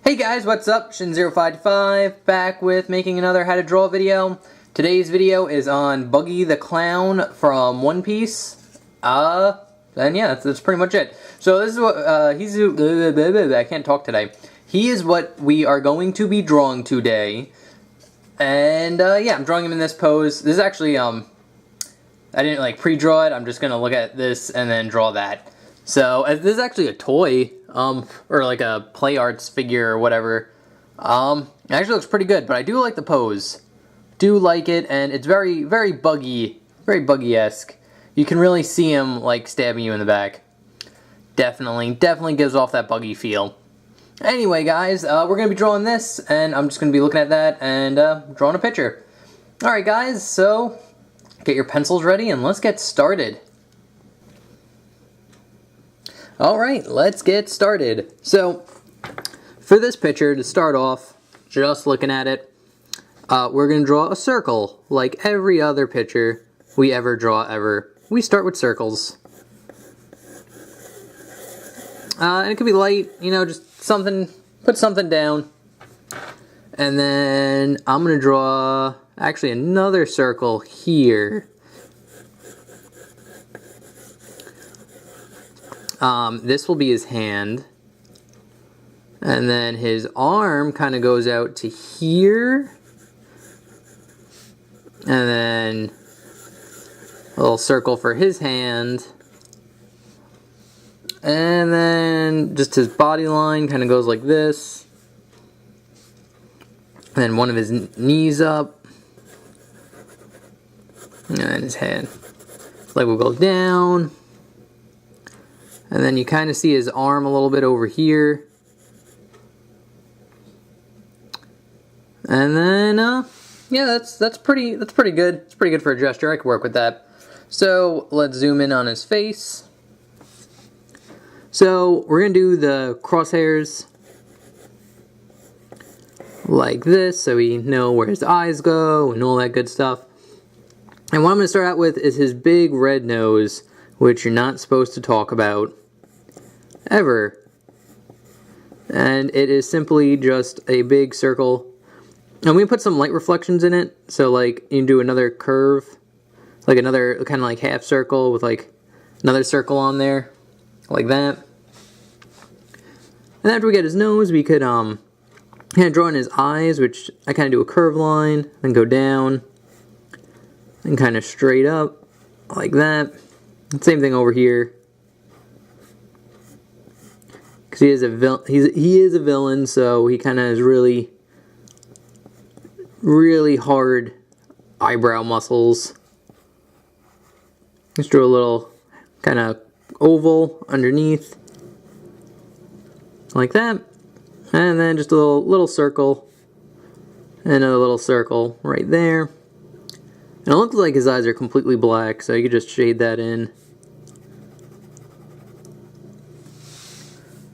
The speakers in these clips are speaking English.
Hey guys, what's up? Shin0525 back with making another how to draw video. Today's video is on Buggy the Clown from One Piece. And yeah, that's pretty much it. So this is what I can't talk today. He is what we are going to be drawing today. And yeah, I'm drawing him in this pose. This is actually I didn't like pre-draw it. I'm just gonna look at this and then draw that. So this is actually a toy, or like a play arts figure or whatever. It actually looks pretty good, but I do like the pose. Do like it, and it's very Buggy-esque. You can really see him like stabbing you in the back. Definitely gives off that Buggy feel. Anyway, guys, we're gonna be drawing this, and I'm just gonna be looking at that and drawing a picture. All right, guys, so get your pencils ready and let's get started. Alright, let's get started. So, for this picture, to start off, just looking at it, we're going to draw a circle, like every other picture we ever draw ever. We start with circles. And it could be light, you know, just something, put something down. And then I'm going to draw, actually, another circle here. This will be his hand, and then his arm kind of goes out to here, and then a little circle for his hand, and then just his body line kind of goes like this, and then one of his knees up, and his hand, leg will go down. And then you kind of see his arm a little bit over here. And then, yeah, that's pretty good. It's pretty good for a gesture. I could work with that. So let's zoom in on his face. So we're gonna do the crosshairs like this, so we know where his eyes go and all that good stuff. And what I'm gonna start out with is his big red nose, which you're not supposed to talk about ever. And it is simply just a big circle. And we put some light reflections in it, so like you can do another curve, like another kind of like half circle with like another circle on there, like that. And after we get his nose, we could kind of draw in his eyes, which I kind of do a curve line, then go down, and kind of straight up, like that. Same thing over here. Because he is a villain, so he kind of has really hard eyebrow muscles. Just draw a little kind of oval underneath, like that, and then just a little circle, and another little circle right there. And it looks like his eyes are completely black, so you could just shade that in.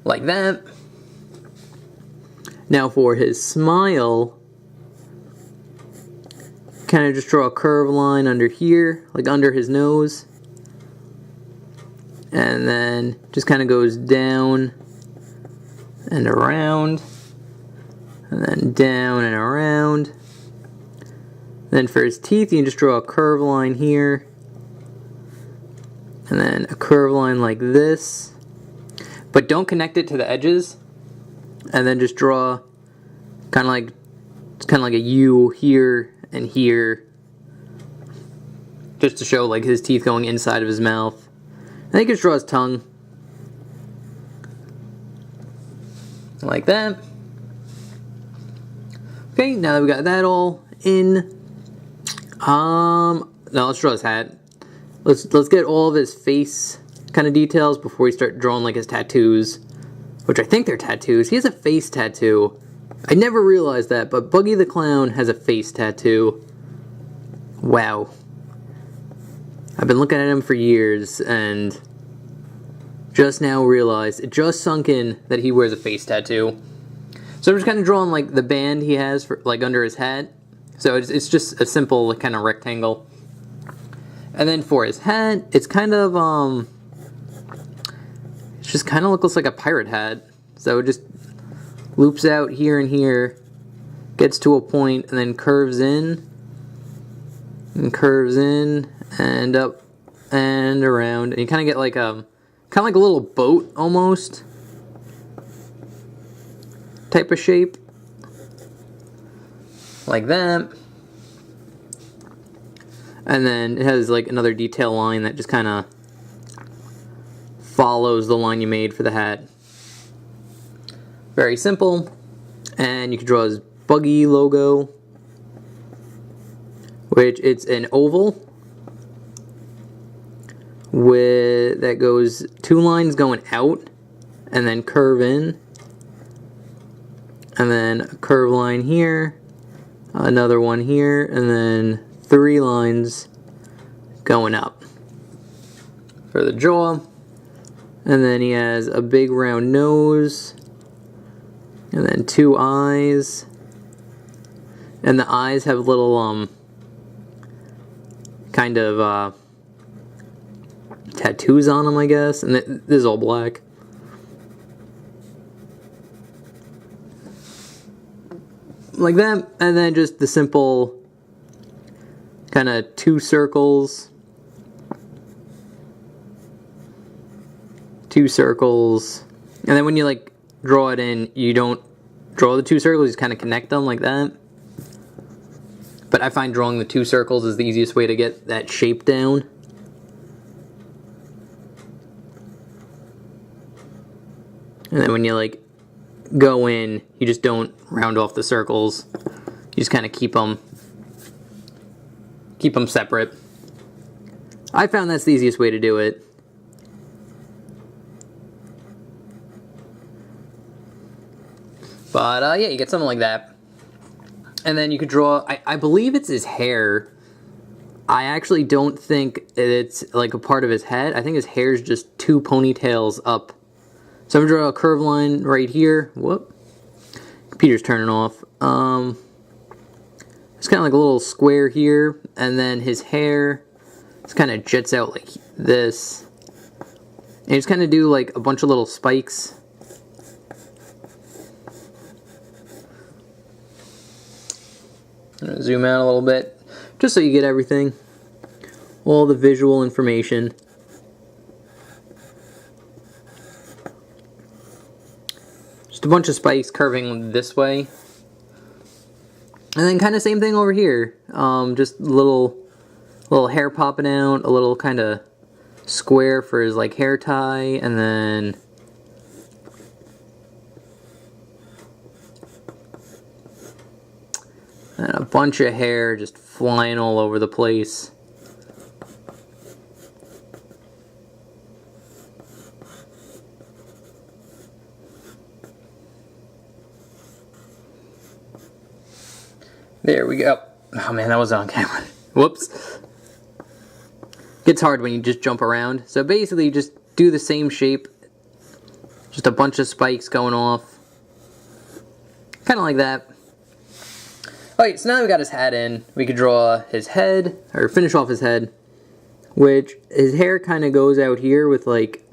Like that. Now for his smile, kind of just draw a curved line under here, like under his nose. And then just kind of goes down and around. And then down and around. Then for his teeth, you can just draw a curved line here. And then a curved line like this. But don't connect it to the edges. And then just draw kind of like a U here and here. Just to show like his teeth going inside of his mouth. And then you can just draw his tongue. Like that. Okay, now that we got that all in. Now let's draw his hat. Let's get all of his face kind of details before we start drawing like his tattoos, which I think they're tattoos. He has a face tattoo. I never realized that, but Buggy the Clown has a face tattoo. Wow. I've been looking at him for years and just now realized, it just sunk in that he wears a face tattoo. So I'm just kind of drawing like the band he has for like under his hat. So it's just a simple kind of rectangle. And then for his hat, it's kind of It just kind of looks like a pirate hat. So just loops out here and here, gets to a point, and then curves in, and up and around, and you kind of get like a little boat almost type of shape, like that. And then it has like another detail line that just kind of follows the line you made for the hat. Very simple. And you can draw his Buggy logo, which it's an oval with that goes 2 lines going out and then curve in, and then a curve line here, another one here, and then 3 lines going up for the jaw. And then he has a big round nose, and then 2 eyes, and the eyes have little kind of tattoos on them, I guess, and this is all black. Like that, and then just the simple kind of 2 circles, 2 circles, and then when you like draw it in, you don't draw the 2 circles, you just kind of connect them like that. But I find drawing the 2 circles is the easiest way to get that shape down. And then when you like go in, you just don't round off the circles. You just kind of keep them separate. I found that's the easiest way to do it. But yeah, you get something like that. And then you could draw, I believe it's his hair. I actually don't think it's like a part of his head. I think his hair is just 2 ponytails up. So I'm going to draw a curved line right here. Whoop. Computer's turning off. It's kind of like a little square here. And then his hair just kind of jets out like this. And you just kind of do like a bunch of little spikes. I'm going to zoom out a little bit, just so you get everything. All the visual information. Just a bunch of spikes curving this way. And then kind of same thing over here. Just little hair popping out, a little kind of square for his like hair tie, and then and a bunch of hair just flying all over the place. There we go. Oh man, that was on camera. Whoops. Gets hard when you just jump around. So basically, just do the same shape. Just a bunch of spikes going off. Kind of like that. Alright, so now we got his hat in, we could draw his head, or finish off his head, which his hair kind of goes out here with like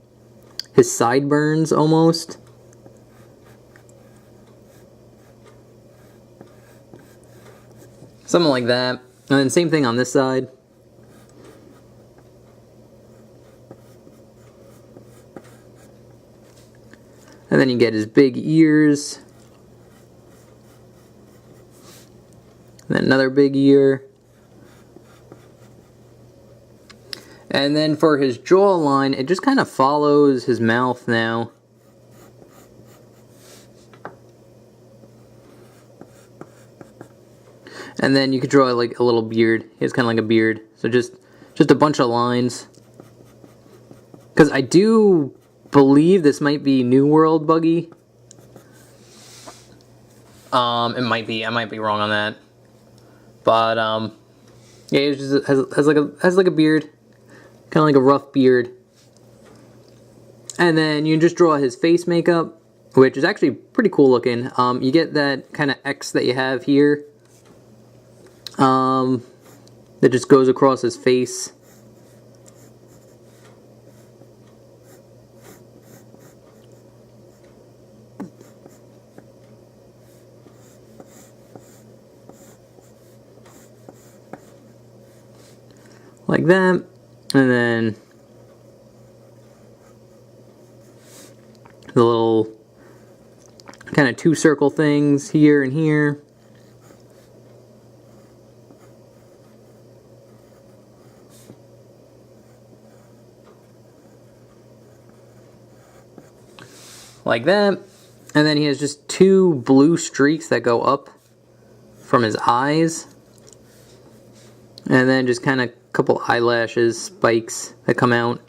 his sideburns almost. Something like that. And then same thing on this side. And then you get his big ears. And then another big ear. And then for his jawline, it just kind of follows his mouth now. And then you could draw like a little beard. He has kind of like a beard. So just a bunch of lines. Because I do believe this might be New World Buggy. It might be. I might be wrong on that. But yeah, it just has like a beard, kind of like a rough beard. And then you can just draw his face makeup, which is actually pretty cool looking. You get that kind of X that you have here. That just goes across his face. like that, and then the little kind of 2 circle things here and here. Like that. And then he has just 2 blue streaks that go up from his eyes. And then just kind of a couple eyelashes, spikes that come out.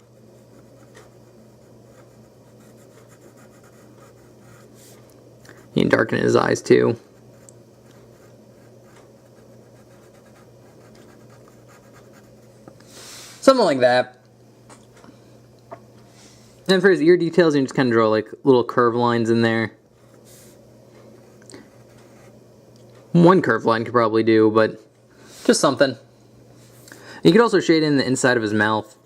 You can darken his eyes too. Something like that. And for his ear details, you can just kind of draw like little curve lines in there. One curved line could probably do, but just something. You could also shade in the inside of his mouth.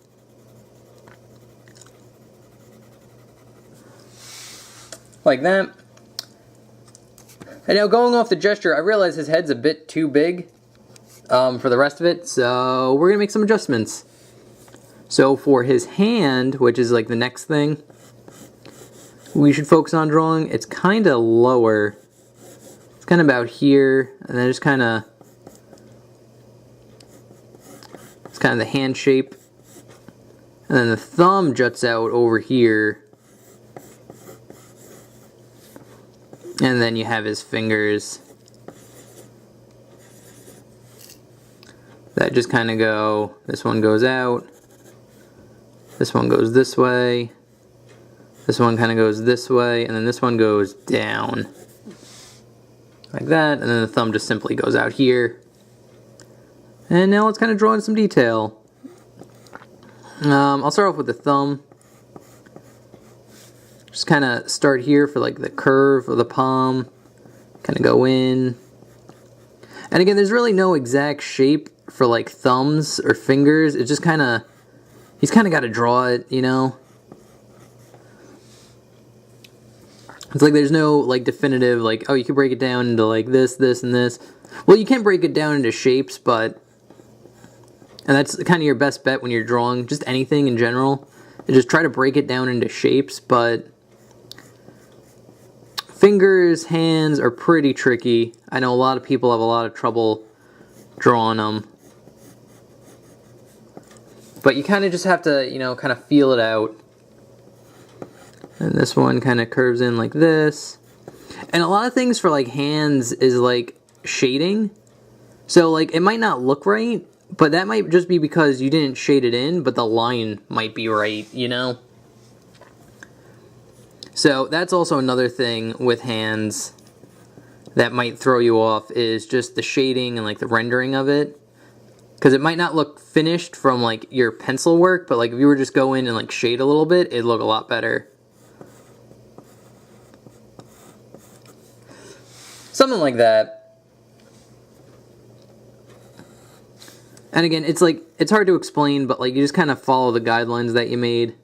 Like that. And now going off the gesture, I realize his head's a bit too big for the rest of it, so we're going to make some adjustments. So for his hand, which is like the next thing we should focus on drawing, it's kind of lower. It's kind of about here, and then just kind of, it's kind of the hand shape. And then the thumb juts out over here. And then you have his fingers that just kind of go, this one goes out. This one goes this way, this one kind of goes this way, and then this one goes down. Like that, and then the thumb just simply goes out here. And now let's kind of draw in some detail. I'll start off with the thumb. Just kind of start here for like the curve of the palm. Kind of go in. And again, there's really no exact shape for like thumbs or fingers. It's just kind of, he's kind of got to draw it, you know? It's like there's no like definitive, like, oh, you can break it down into like this, this, and this. Well, you can break it down into shapes, but, and that's kind of your best bet when you're drawing just anything in general. And just try to break it down into shapes, but fingers, hands are pretty tricky. I know a lot of people have a lot of trouble drawing them. But you kind of just have to, you know, kind of feel it out. And this one kind of curves in like this. And a lot of things for like hands is like shading. So like it might not look right, but that might just be because you didn't shade it in, but the line might be right, you know? So that's also another thing with hands that might throw you off, is just the shading and like the rendering of it. Because it might not look finished from like your pencil work, but like if you were just go in and like shade a little bit, it'd look a lot better. Something like that. And again, it's like, it's hard to explain, but like you just kind of follow the guidelines that you made.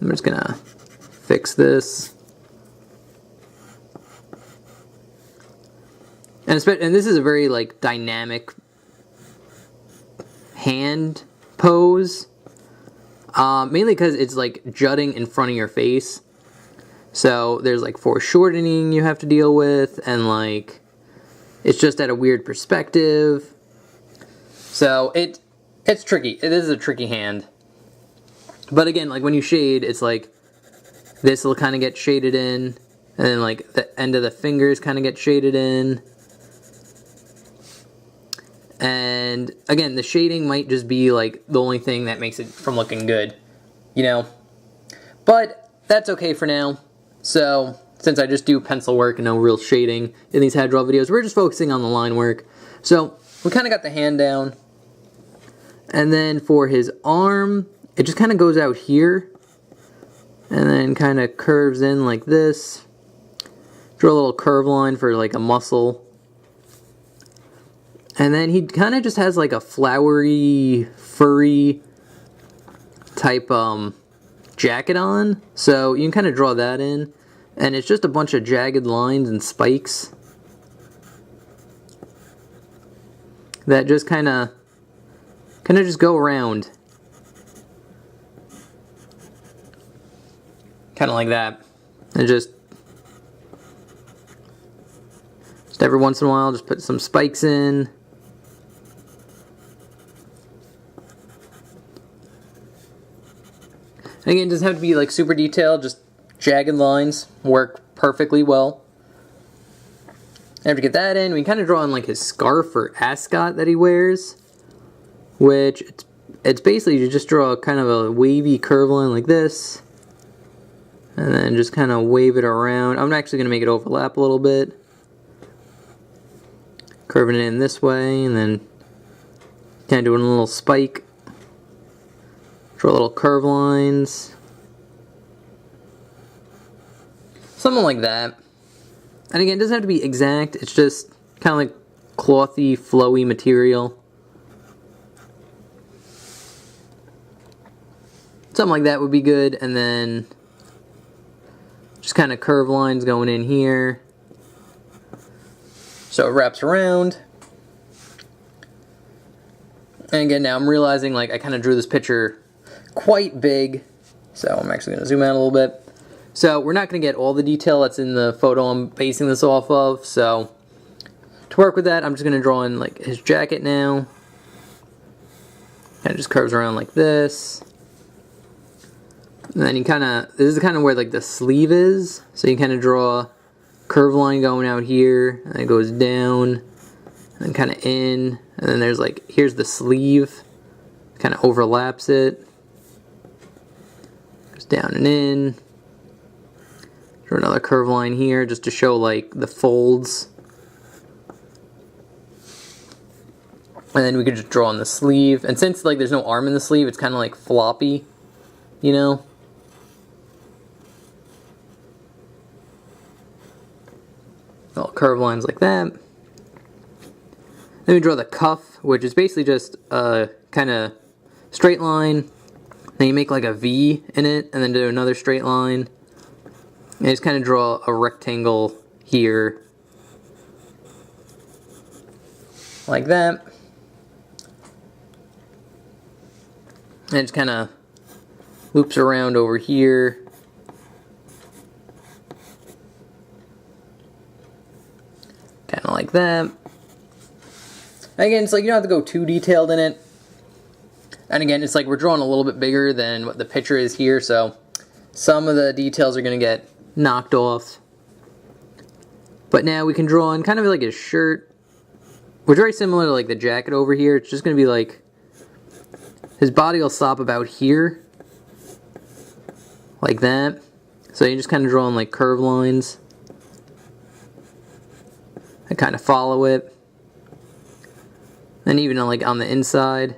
I'm just gonna fix this. And this is a very like dynamic hand pose, mainly because it's like jutting in front of your face. So there's like foreshortening you have to deal with, and like it's just at a weird perspective. So it's tricky. It is a tricky hand. But again, like when you shade, it's like this will kind of get shaded in, and then like the end of the fingers kind of get shaded in. And again, the shading might just be like the only thing that makes it from looking good, you know? But that's okay for now. So since I just do pencil work and no real shading in these head draw videos, we're just focusing on the line work. So we kind of got the hand down. And then for his arm, it just kind of goes out here and then kind of curves in like this. Draw a little curve line for like a muscle. And then he kind of just has like a flowery, furry type jacket on. So you can kind of draw that in. And it's just a bunch of jagged lines and spikes. that just kind of just go around. Kind of like that. And just every once in a while, just put some spikes in. And again, it doesn't have to be like super detailed, just jagged lines work perfectly well. After get that in, we kind of draw on like his scarf or ascot that he wears, which it's basically you just draw kind of a wavy curve line like this, and then just kind of wave it around. I'm actually going to make it overlap a little bit, curving it in this way, and then kind of doing a little spike. Draw little curve lines. Something like that. And again, it doesn't have to be exact, it's just kind of like clothy, flowy material. Something like that would be good, and then just kind of curve lines going in here. So it wraps around. And again, now I'm realizing like I kind of drew this picture quite big, so I'm actually going to zoom out a little bit. So we're not going to get all the detail that's in the photo I'm basing this off of, so to work with that, I'm just going to draw in like his jacket now. And it just curves around like this. And then you kind of, this is kind of where like the sleeve is, so you kind of draw a curve line going out here, and it goes down, and then kind of in, and then there's like, here's the sleeve, kind of overlaps it. Down and in. Draw another curve line here just to show like the folds. And then we could just draw on the sleeve. And since like there's no arm in the sleeve, it's kind of like floppy, you know? Little curve lines like that. Then we draw the cuff, which is basically just a kind of straight line. Then you make like a V in it, and then do another straight line. And just kind of draw a rectangle here. Like that. And it just kind of loops around over here. Kind of like that. Again, it's like you don't have to go too detailed in it. And again, it's like we're drawing a little bit bigger than what the picture is here, so some of the details are going to get knocked off. But now we can draw on kind of like his shirt, which is very similar to like the jacket over here. It's just going to be like, his body will stop about here, like that. So you just kind of draw on like curve lines and kind of follow it. And even like on the inside.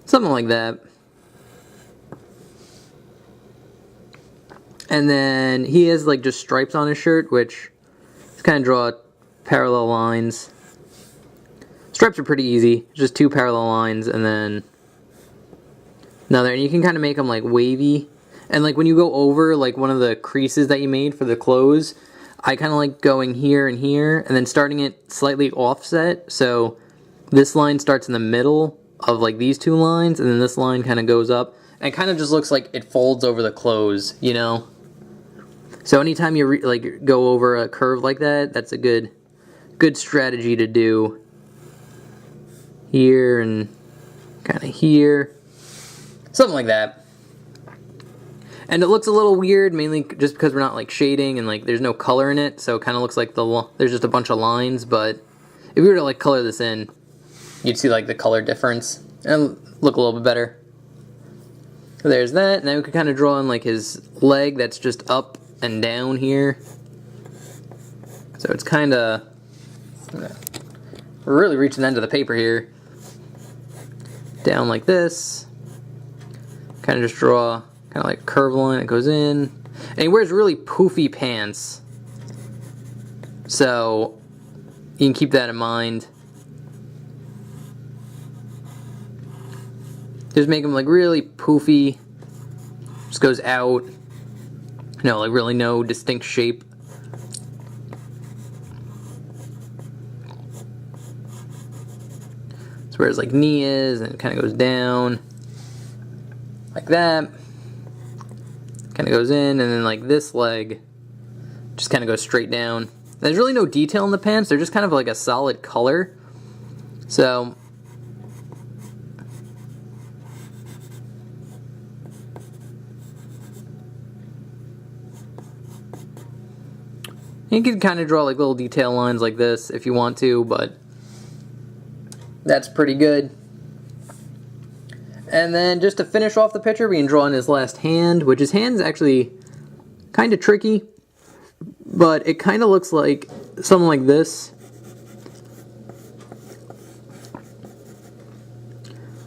Something like that. And then he has like just stripes on his shirt, which just kind of draw parallel lines. Stripes are pretty easy, just two parallel lines and then another. And you can kind of make them like wavy. And like when you go over like one of the creases that you made for the clothes, I kind of like going here and here and then starting it slightly offset. So this line starts in the middle of like these two lines, and then this line kind of goes up, and it kind of just looks like it folds over the clothes, you know? So anytime you like go over a curve like that, that's a good strategy to do. Here and kind of here. Something like that. And it looks a little weird, mainly just because we're not like shading and like there's no color in it, so it kind of looks like there's just a bunch of lines, but if we were to like color this in, you'd see like the color difference and look a little bit better. So there's that, and then we could kind of draw in like his leg that's just up and down here. So it's kind of, we're really reaching the end of the paper here. Down like this. Kind of just draw kind of like a curve line that goes in. And he wears really poofy pants. So you can keep that in mind. Just make them like really poofy. Just goes out. No, like really no distinct shape. That's where his like knee is, and it kind of goes down like that. Kind of goes in, and then like this leg just kind of goes straight down. There's really no detail in the pants. They're just kind of like a solid color. So you can kind of draw like little detail lines like this if you want to, but that's pretty good. And then just to finish off the picture, we can draw in his last hand, which his hand's actually kind of tricky, but it kind of looks like something like this.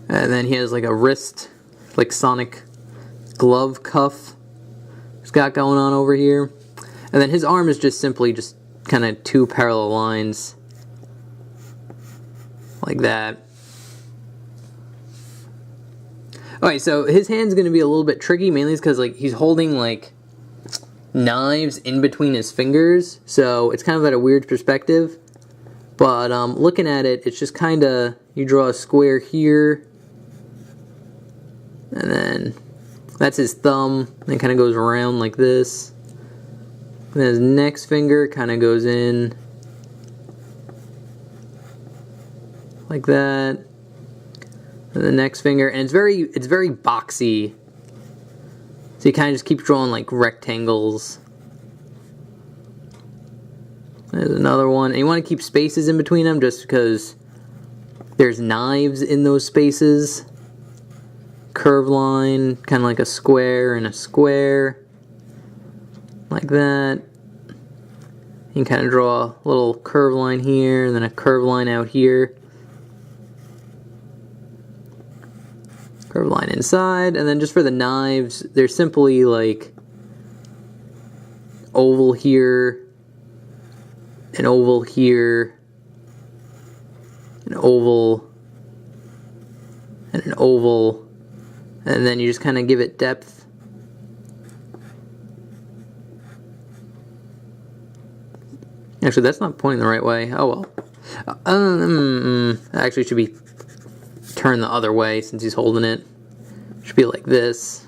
And then he has like a wrist, like Sonic glove cuff he's got going on over here. And then his arm is just simply just kind of two parallel lines like that. Alright, so his hand's going to be a little bit tricky, mainly because like he's holding like knives in between his fingers, so it's kind of at a weird perspective. But looking at it, it's just kind of, you draw a square here, and then that's his thumb, and it kind of goes around like this. And then his next finger kind of goes in like that. And the next finger, and it's very boxy. So you kind of just keep drawing like rectangles. There's another one, and you want to keep spaces in between them just because there's knives in those spaces. Curved line, kind of like a square and a square. Like that. You can kind of draw a little curved line here, and then a curved line out here. Curved line inside, and then just for the knives, they're simply like oval here, an oval here, an oval, and an oval, and then you just kind of give it depth. Actually, that's not pointing the right way. Oh well. Actually, should be turned the other way since he's holding it. Should be like this.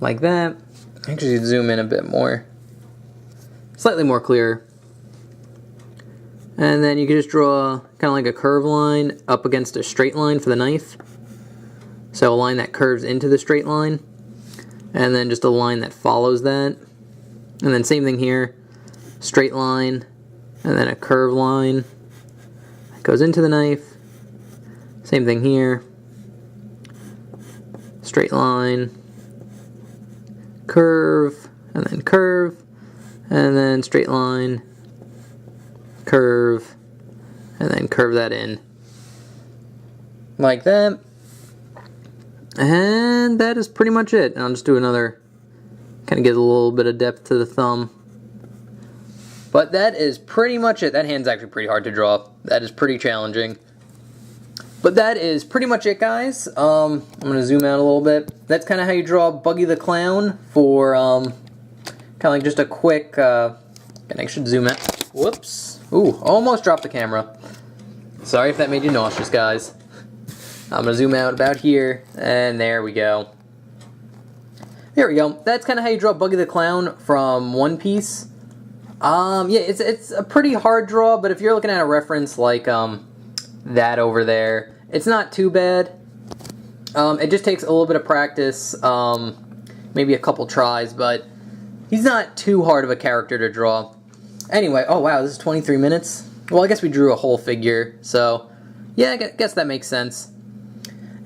Like that. Actually, zoom in a bit more. Slightly more clear. And then you can just draw kind of like a curved line up against a straight line for the knife. So a line that curves into the straight line, and then just a line that follows that. And then same thing here, straight line, and then a curved line that goes into the knife. Same thing here, straight line, curve, and then straight line, curve, and then curve that in. Like that. And that is pretty much it. And I'll just do another, kind of get a little bit of depth to the thumb. But that is pretty much it. That hand's actually pretty hard to draw. That is pretty challenging. But that is pretty much it, guys. I'm going to zoom out a little bit. That's kind of how you draw Buggy the Clown for kind of like just a quick, and I should zoom out. Whoops. Ooh, almost dropped the camera. Sorry if that made you nauseous, guys. I'm going to zoom out about here, and there we go. There we go. That's kind of how you draw Buggy the Clown from One Piece. Yeah, it's a pretty hard draw, but if you're looking at a reference like that over there, it's not too bad. It just takes a little bit of practice, maybe a couple tries, but he's not too hard of a character to draw. Anyway, oh wow, this is 23 minutes? Well, I guess we drew a whole figure, so yeah, I guess that makes sense.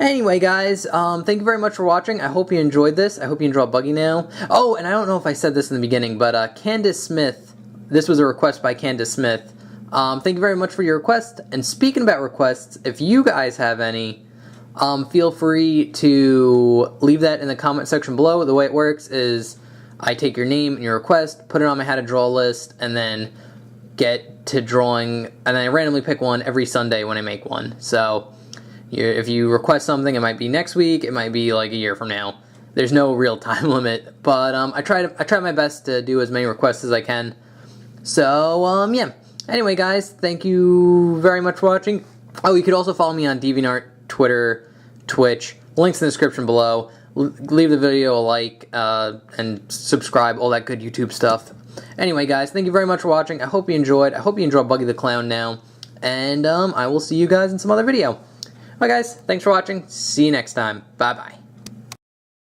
Anyway, guys, thank you very much for watching. I hope you enjoyed this. I hope you can draw Buggy now. Oh, and I don't know if I said this in the beginning, but Candace Smith, this was a request by Candace Smith. Thank you very much for your request. And speaking about requests, if you guys have any, feel free to leave that in the comment section below. The way it works is I take your name and your request, put it on my how to draw list, and then get to drawing, and then I randomly pick one every Sunday when I make one. So if you request something, it might be next week, it might be like a year from now. there's no real time limit. But I try my best to do as many requests as I can. So yeah. Anyway, guys, thank you very much for watching. Oh, you could also follow me on DeviantArt, Twitter, Twitch. Links in the description below. Leave the video a like and subscribe, all that good YouTube stuff. Anyway, guys, thank you very much for watching. I hope you enjoyed. I hope you enjoy Buggy the Clown now. And I will see you guys in some other video. Bye, guys. Thanks for watching. See you next time. Bye-bye.